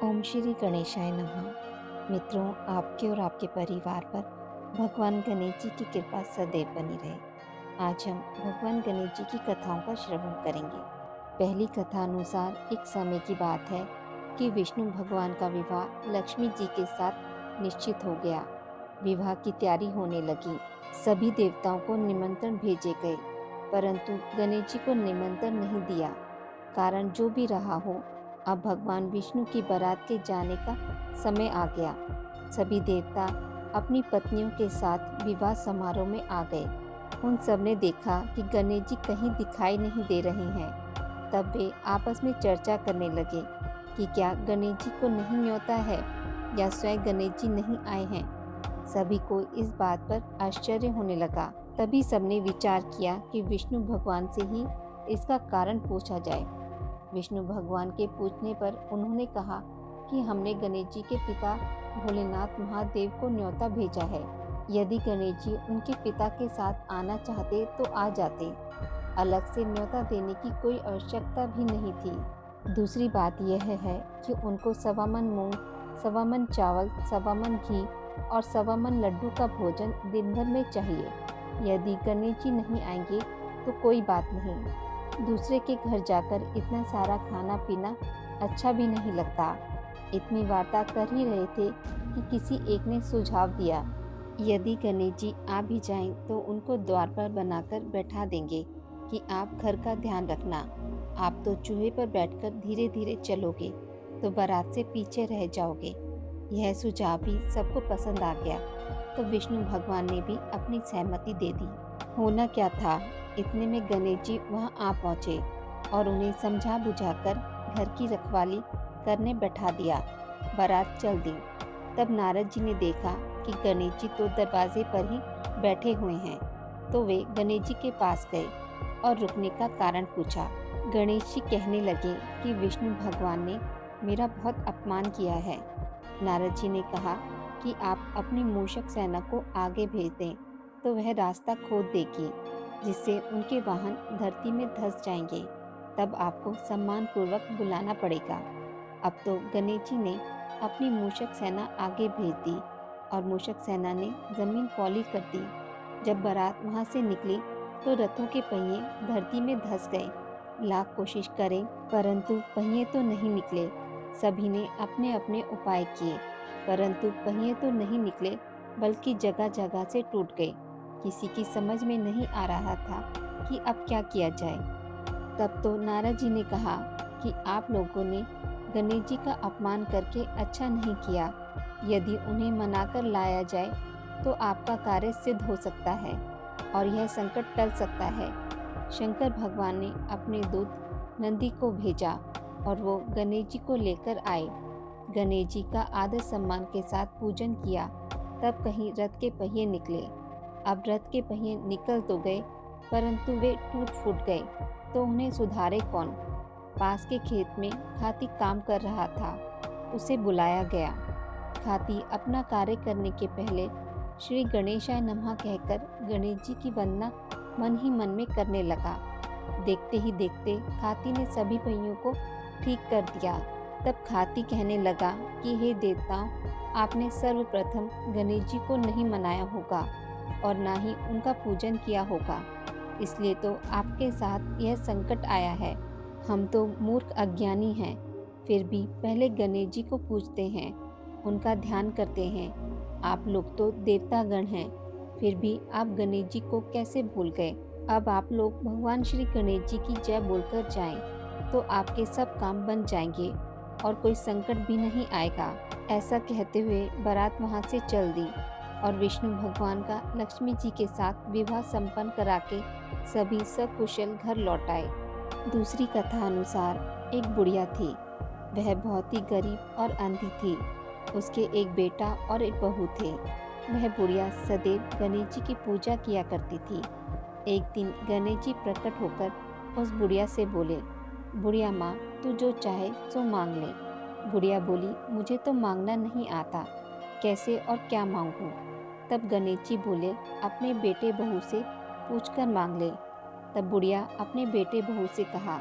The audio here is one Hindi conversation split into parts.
ओम श्री गणेशाय नमः। मित्रों, आपके और आपके परिवार पर भगवान गणेश जी की कृपा सदैव बनी रहे। आज हम भगवान गणेश जी की कथाओं का श्रवण करेंगे। पहली कथा अनुसार एक समय की बात है कि विष्णु भगवान का विवाह लक्ष्मी जी के साथ निश्चित हो गया। विवाह की तैयारी होने लगी। सभी देवताओं को निमंत्रण भेजे गए, परंतु गणेश जी को निमंत्रण नहीं दिया। कारण जो भी रहा हो, अब भगवान विष्णु की बारात के जाने का समय आ गया। सभी देवता अपनी पत्नियों के साथ विवाह समारोह में आ गए। उन सब ने देखा कि गणेश जी कहीं दिखाई नहीं दे रहे हैं। तब वे आपस में चर्चा करने लगे कि क्या गणेश जी को नहीं न्योता है या स्वयं गणेश जी नहीं आए हैं। सभी को इस बात पर आश्चर्य होने लगा। तभी सबने विचार किया कि विष्णु भगवान से ही इसका कारण पूछा जाए। विष्णु भगवान के पूछने पर उन्होंने कहा कि हमने गणेश जी के पिता भोलेनाथ महादेव को न्योता भेजा है। यदि गणेश जी उनके पिता के साथ आना चाहते तो आ जाते। अलग से न्योता देने की कोई आवश्यकता भी नहीं थी। दूसरी बात यह है कि उनको 1.25 मन मूंग, 1.25 मन चावल, 1.25 मन घी और 1.25 मन लड्डू का भोजन दिन भर में चाहिए। यदि गणेश जी नहीं आएंगे तो कोई बात नहीं। दूसरे के घर जाकर इतना सारा खाना पीना अच्छा भी नहीं लगता। इतनी वार्ता कर ही रहे थे कि किसी एक ने सुझाव दिया, यदि गणेश जी आ भी जाएं तो उनको द्वार पर बनाकर बैठा देंगे कि आप घर का ध्यान रखना। आप तो चूहे पर बैठकर धीरे धीरे चलोगे तो बारात से पीछे रह जाओगे। यह सुझाव भी सबको पसंद आ गया, तो विष्णु भगवान ने भी अपनी सहमति दे दी। होना क्या था, इतने में गणेश जी वहां आ पहुंचे और उन्हें समझा बुझाकर घर की रखवाली करने बैठा दिया। बारात चल दी। तब नारद जी ने देखा कि गणेश जी तो दरवाजे पर ही बैठे हुए हैं, तो वे गणेश जी के पास गए और रुकने का कारण पूछा। गणेश जी कहने लगे कि विष्णु भगवान ने मेरा बहुत अपमान किया है। नारद जी ने कहा कि आप अपनी मूषक सेना को आगे भेज दें तो वह रास्ता खोद देगी, जिससे उनके वाहन धरती में धंस जाएंगे। तब आपको सम्मान पूर्वक बुलाना पड़ेगा। अब तो गणेश जी ने अपनी मूषक सेना आगे भेज दी और मूषक सेना ने जमीन पौली कर दी। जब बारात वहां से निकली तो रथों के पहिए धरती में धंस गए। लाख कोशिश करें परंतु पहिए तो नहीं निकले। सभी ने अपने अपने उपाय किए, परंतु पहिए तो नहीं निकले, बल्कि जगह जगह से टूट गए। किसी की समझ में नहीं आ रहा था कि अब क्या किया जाए। तब तो नारद जी ने कहा कि आप लोगों ने गणेश जी का अपमान करके अच्छा नहीं किया। यदि उन्हें मनाकर लाया जाए तो आपका कार्य सिद्ध हो सकता है और यह संकट टल सकता है। शंकर भगवान ने अपने दूत नंदी को भेजा और वो गणेश जी को लेकर आए। गणेश जी का आदर सम्मान के साथ पूजन किया। तब कहीं रथ के पहिए निकले। अब रथ के पहिए निकल तो गए, परंतु वे टूट फूट गए, तो उन्हें सुधारे कौन। पास के खेत में खाती काम कर रहा था। उसे बुलाया गया। खाती अपना कार्य करने के पहले श्री गणेशाय नमः कहकर गणेश जी की वंदना मन ही मन में करने लगा। देखते ही देखते खाती ने सभी पहियों को ठीक कर दिया। तब खाती कहने लगा कि हे देवताओं, आपने सर्वप्रथम गणेश जी को नहीं मनाया होगा और ना ही उनका पूजन किया होगा, इसलिए तो आपके साथ यह संकट आया है। हम तो मूर्ख अज्ञानी हैं, फिर भी पहले गणेश जी को पूजते हैं, उनका ध्यान करते हैं। आप लोग तो देवतागण हैं, फिर भी आप गणेश जी को कैसे भूल गए। अब आप लोग भगवान श्री गणेश जी की जय बोलकर जाएं, तो आपके सब काम बन जाएंगे और कोई संकट भी नहीं आएगा। ऐसा कहते हुए बारात वहां से चल दी और विष्णु भगवान का लक्ष्मी जी के साथ विवाह संपन्न करा के सभी सकुशल घर लौट आए। दूसरी कथा अनुसार एक बुढ़िया थी। वह बहुत ही गरीब और अंधी थी। उसके एक बेटा और एक बहू थे। वह बुढ़िया सदैव गणेश जी की पूजा किया करती थी। एक दिन गणेश जी प्रकट होकर उस बुढ़िया से बोले, बुढ़िया माँ, तू जो चाहे सो मांग ले। बुढ़िया बोली, मुझे तो मांगना नहीं आता, कैसे और क्या मांगूं। तब गणेश जी बोले, अपने बेटे बहू से पूछकर मांग ले। तब बुढ़िया अपने बेटे बहू से कहा,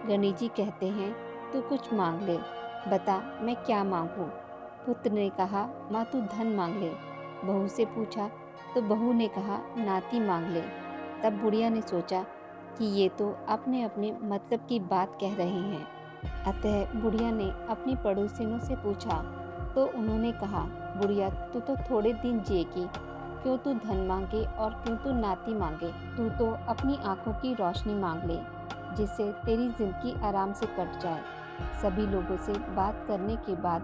गणेश जी कहते हैं तू कुछ मांग ले, बता मैं क्या मांगूं? पुत्र ने कहा, माँ तू धन मांग ले। बहू से पूछा तो बहू ने कहा, नाती मांग ले। तब बुढ़िया ने सोचा कि ये तो अपने अपने मतलब की बात कह रहे हैं। अतः बुढ़िया ने अपनी पड़ोसिनों से पूछा तो उन्होंने कहा, बुढ़िया तू तो थोड़े दिन जिएगी, क्यों तू धन मांगे और क्यों तू नाती मांगे? तू तो अपनी आंखों की रोशनी मांग ले, जिससे तेरी जिंदगी आराम से कट जाए। सभी लोगों से बात करने के बाद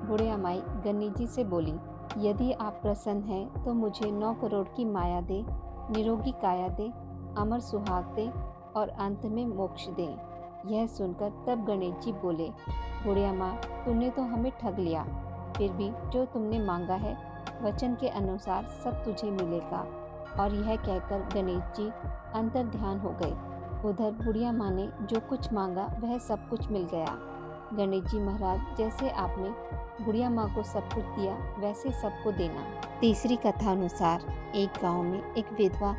बुढ़िया माई गन्नी जी से बोली, यदि आप प्रसन्न हैं तो मुझे 9 करोड़ की माया दे, निरोगी काया दे, अमर सुहाग दे और अंत में मोक्ष दे। यह सुनकर तब गणेश जी बोले, बुढ़िया माँ तूने तो हमें ठग लिया, फिर भी जो तुमने मांगा है वचन के अनुसार सब तुझे मिलेगा। और यह कहकर गणेश जी अंतर ध्यान हो गए। उधर बुढ़िया माँ ने जो कुछ मांगा वह सब कुछ मिल गया। गणेश जी महाराज, जैसे आपने बुढ़िया माँ को सब कुछ दिया वैसे सबको देना। तीसरी कथा अनुसार एक गांव में एक विधवा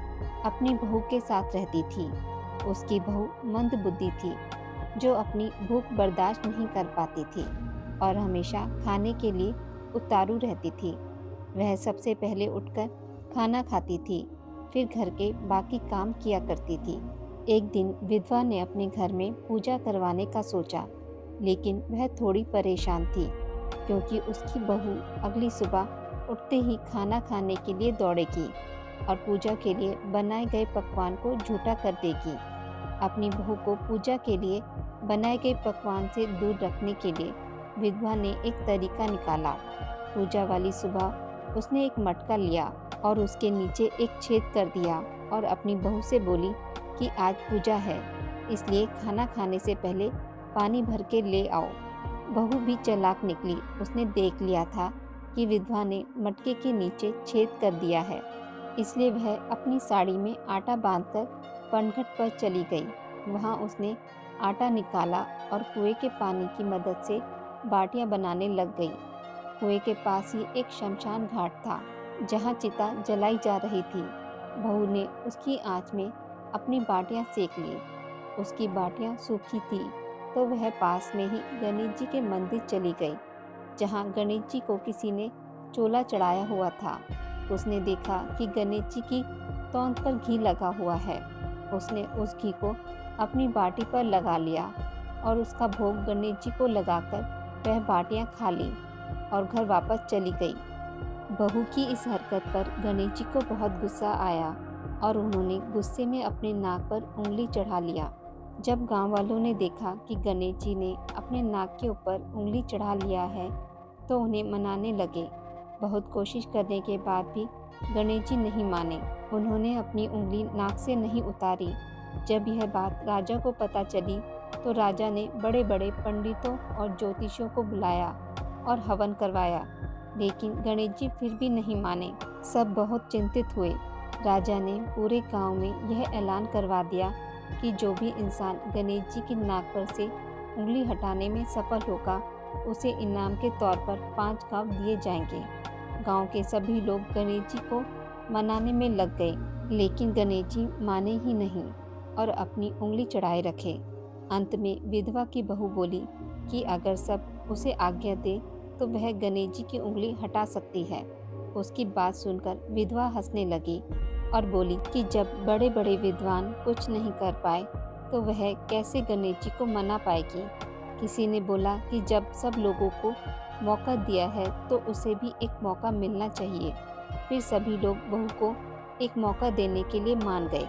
अपनी बहू के साथ रहती थी। उसकी बहू मंद बुद्धि थी, जो अपनी भूख बर्दाश्त नहीं कर पाती थी और हमेशा खाने के लिए उतारू रहती थी। वह सबसे पहले उठकर खाना खाती थी, फिर घर के बाकी काम किया करती थी। एक दिन विधवा ने अपने घर में पूजा करवाने का सोचा, लेकिन वह थोड़ी परेशान थी, क्योंकि उसकी बहू अगली सुबह उठते ही खाना खाने के लिए दौड़ेगी और पूजा के लिए बनाए गए पकवान को झूठा कर देगी। अपनी बहू को पूजा के लिए बनाए गए पकवान से दूर रखने के लिए विधवा ने एक तरीका निकाला। पूजा वाली सुबह उसने एक मटका लिया और उसके नीचे एक छेद कर दिया और अपनी बहू से बोली कि आज पूजा है, इसलिए खाना खाने से पहले पानी भर के ले आओ। बहू भी चालाक निकली। उसने देख लिया था कि विधवा ने मटके के नीचे छेद कर दिया है, इसलिए वह अपनी साड़ी में आटा बांधकर पनघट पर चली गई। वहां उसने आटा निकाला और कुएं के पानी की मदद से बाटियां बनाने लग गई। कुएं के पास ही एक शमशान घाट था, जहां चिता जलाई जा रही थी। बहू ने उसकी आंच में अपनी बाटियां सेक ली। उसकी बाटियां सूखी थी तो वह पास में ही गणेश जी के मंदिर चली गई, जहां गणेश जी को किसी ने चोला चढ़ाया हुआ था। उसने देखा कि गणेश जी की तौंद पर घी लगा हुआ है। उसने उस घी को अपनी बाटी पर लगा लिया और उसका भोग गणेश जी को लगाकर वह बाटियां खा ली और घर वापस चली गई। बहू की इस हरकत पर गणेश जी को बहुत गुस्सा आया और उन्होंने गुस्से में अपने नाक पर उंगली चढ़ा लिया। जब गांव वालों ने देखा कि गणेश जी ने अपने नाक के ऊपर उंगली चढ़ा लिया है तो उन्हें मनाने लगे। बहुत कोशिश करने के बाद भी गणेश जी नहीं माने। उन्होंने अपनी उंगली नाक से नहीं उतारी। जब यह बात राजा को पता चली तो राजा ने बड़े बड़े पंडितों और ज्योतिषियों को बुलाया और हवन करवाया, लेकिन गणेश जी फिर भी नहीं माने। सब बहुत चिंतित हुए। राजा ने पूरे गांव में यह ऐलान करवा दिया कि जो भी इंसान गणेश जी की नाक पर से उंगली हटाने में सफल होगा उसे इनाम के तौर पर 5 गांव दिए जाएंगे। गांव के सभी लोग गणेश जी को मनाने में लग गए, लेकिन गणेश जी माने ही नहीं और अपनी उंगली चढ़ाए रखे। अंत में विधवा की बहू बोली कि अगर सब उसे आज्ञा दे तो वह गणेश जी की उंगली हटा सकती है। उसकी बात सुनकर विधवा हंसने लगी और बोली कि जब बड़े बड़े विद्वान कुछ नहीं कर पाए तो वह कैसे गणेश जी को मना पाएगी। किसी ने बोला कि जब सब लोगों को मौका दिया है तो उसे भी एक मौका मिलना चाहिए। फिर सभी लोग बहू को एक मौका देने के लिए मान गए,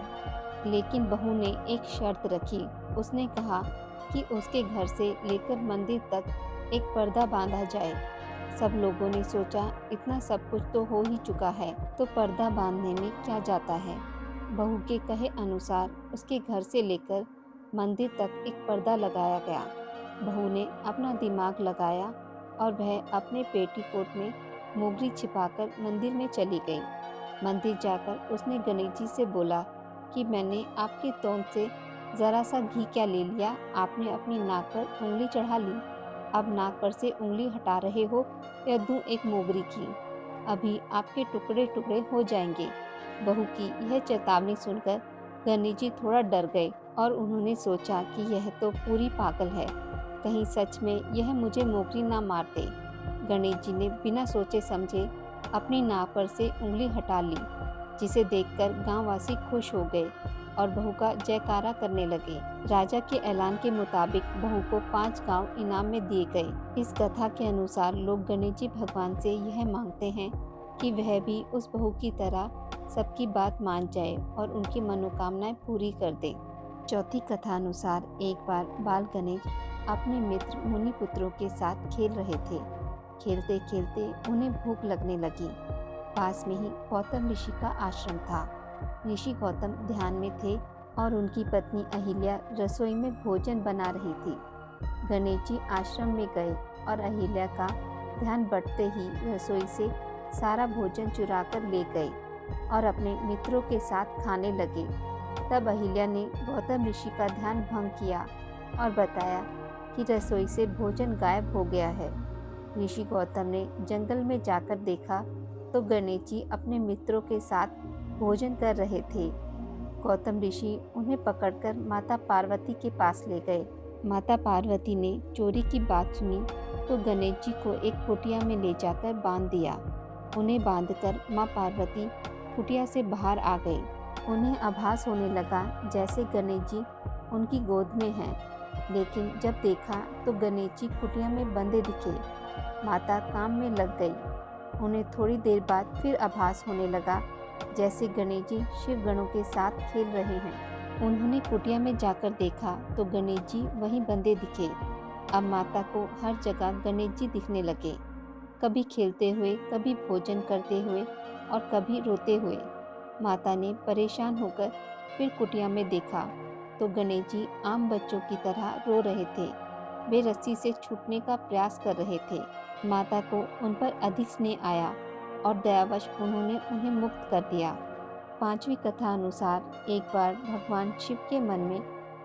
लेकिन बहू ने एक शर्त रखी। उसने कहा कि उसके घर से लेकर मंदिर तक एक पर्दा बांधा जाए। सब लोगों ने सोचा इतना सब कुछ तो हो ही चुका है, तो पर्दा बांधने में क्या जाता है। बहू के कहे अनुसार उसके घर से लेकर मंदिर तक एक पर्दा लगाया गया। बहू ने अपना दिमाग लगाया और वह अपने पेटीकोट में मोगरी छिपाकर मंदिर में चली गई। मंदिर जाकर उसने गणेश जी से बोला कि मैंने आपके तोंद से ज़रा सा घी क्या ले लिया, आपने अपनी नाक पर उंगली चढ़ा ली। अब नाक पर से उंगली हटा रहे हो या दूं एक मोगरी की, अभी आपके टुकड़े टुकड़े हो जाएंगे। बहू की यह चेतावनी सुनकर गणेश जी थोड़ा डर गए और उन्होंने सोचा कि यह तो पूरी पागल है। कहीं सच में यह मुझे मोकरी ना मार दे। गणेश जी ने बिना सोचे समझे अपनी नाक पर से उंगली हटा ली, जिसे देखकर गांववासी खुश हो गए और बहू का जयकारा करने लगे। राजा के ऐलान के मुताबिक बहू को 5 गांव इनाम में दिए गए। इस कथा के अनुसार लोग गणेश जी भगवान से यह मांगते हैं कि वह भी उस बहू की तरह सबकी बात मान जाए और उनकी मनोकामनाएं पूरी कर दे। चौथी कथा अनुसार एक बार बाल गणेश अपने मित्र मुनि पुत्रों के साथ खेल रहे थे। खेलते खेलते उन्हें भूख लगने लगी। पास में ही गौतम ऋषि का आश्रम था। ऋषि गौतम ध्यान में थे और उनकी पत्नी अहिल्या रसोई में भोजन बना रही थी। गणेश जी आश्रम में गए और अहिल्या का ध्यान बढ़ते ही रसोई से सारा भोजन चुरा कर ले गए और अपने मित्रों के साथ खाने लगे। तब अहिल्या ने गौतम ऋषि का ध्यान भंग किया और बताया कि रसोई से भोजन गायब हो गया है। ऋषि गौतम ने जंगल में जाकर देखा तो गणेश जी अपने मित्रों के साथ भोजन कर रहे थे। गौतम ऋषि उन्हें पकड़कर माता पार्वती के पास ले गए। माता पार्वती ने चोरी की बात सुनी तो गणेश जी को एक कुटिया में ले जाकर बांध दिया। उन्हें बांधकर माँ पार्वती कुटिया से बाहर आ गई। उन्हें आभास होने लगा जैसे गणेश जी उनकी गोद में हैं, लेकिन जब देखा तो गणेश जी कुटिया में बंधे दिखे। माता काम में लग गई। उन्हें थोड़ी देर बाद फिर आभास होने लगा जैसे गणेश जी शिव गणों के साथ खेल रहे हैं। उन्होंने कुटिया में जाकर देखा तो गणेश जी वहीं बंधे दिखे। अब माता को हर जगह गणेश जी दिखने लगे, कभी खेलते हुए, कभी भोजन करते हुए और कभी रोते हुए। माता ने परेशान होकर फिर कुटिया में देखा तो गणेश जी आम बच्चों की तरह रो रहे थे। वे रस्सी से छूटने का प्रयास कर रहे थे। माता को उन पर अधिक स्नेह आया और दयावश उन्होंने उन्हें मुक्त कर दिया। पांचवी कथा अनुसार एक बार भगवान शिव के मन में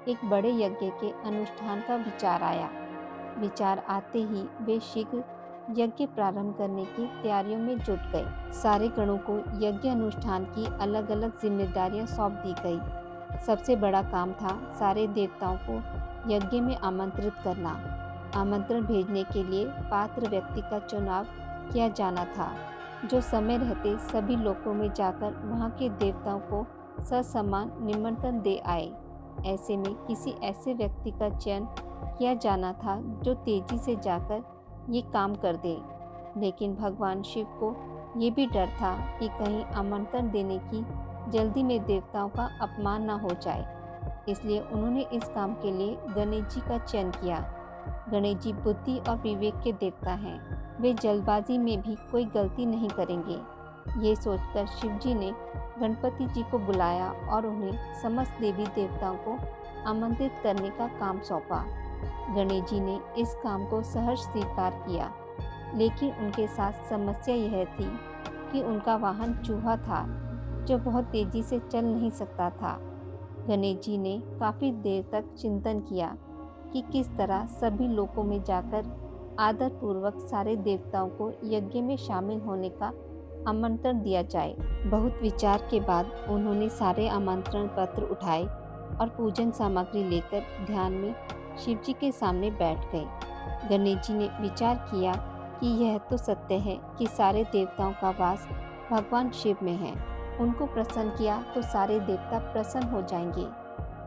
एक बड़े यज्ञ के अनुष्ठान का विचार आया। विचार आते ही वे शीघ्र यज्ञ प्रारंभ करने की तैयारियों में जुट गए। सारे गणों को यज्ञ अनुष्ठान की अलग अलग जिम्मेदारियां सौंप दी गई। सबसे बड़ा काम था सारे देवताओं को यज्ञ में आमंत्रित करना। आमंत्रण भेजने के लिए पात्र व्यक्ति का चुनाव किया जाना था, जो समय रहते सभी लोकों में जाकर वहां के देवताओं को ससम्मान निमंत्रण दे आए। ऐसे में किसी ऐसे व्यक्ति का चयन किया जाना था जो तेजी से जाकर ये काम कर दे। लेकिन भगवान शिव को ये भी डर था कि कहीं आमंत्रण देने की जल्दी में देवताओं का अपमान न हो जाए, इसलिए उन्होंने इस काम के लिए गणेश जी का चयन किया। गणेश जी बुद्धि और विवेक के देवता हैं। वे जल्दबाजी में भी कोई गलती नहीं करेंगे। ये सोचकर शिव जी ने गणपति जी को बुलाया और उन्हें समस्त देवी देवताओं को आमंत्रित करने का काम सौंपा। गणेश जी ने इस काम को सहर्ष स्वीकार किया, लेकिन उनके साथ समस्या यह थी कि उनका वाहन चूहा था, जो बहुत तेजी से चल नहीं सकता था। गणेश जी ने काफी देर तक चिंतन किया कि किस तरह सभी लोकों में जाकर आदर पूर्वक सारे देवताओं को यज्ञ में शामिल होने का आमंत्रण दिया जाए। बहुत विचार के बाद उन्होंने सारे आमंत्रण पत्र उठाए और पूजन सामग्री लेकर ध्यान में शिव जी के सामने बैठ गए। गणेश जी ने विचार किया कि यह तो सत्य है कि सारे देवताओं का वास भगवान शिव में है। उनको प्रसन्न किया तो सारे देवता प्रसन्न हो जाएंगे।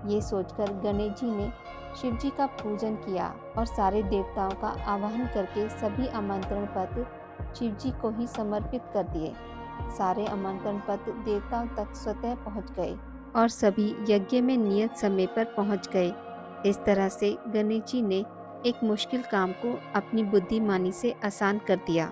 ये सोचकर गणेश जी ने शिव जी का पूजन किया और सारे देवताओं का आवाहन करके सभी आमंत्रण पत्र शिव जी को ही समर्पित कर दिए। सारे आमंत्रण पत्र देवताओं तक स्वतः पहुंच गए और सभी यज्ञ में नियत समय पर पहुंच गए। इस तरह से गणेश जी ने एक मुश्किल काम को अपनी बुद्धिमानी से आसान कर दिया।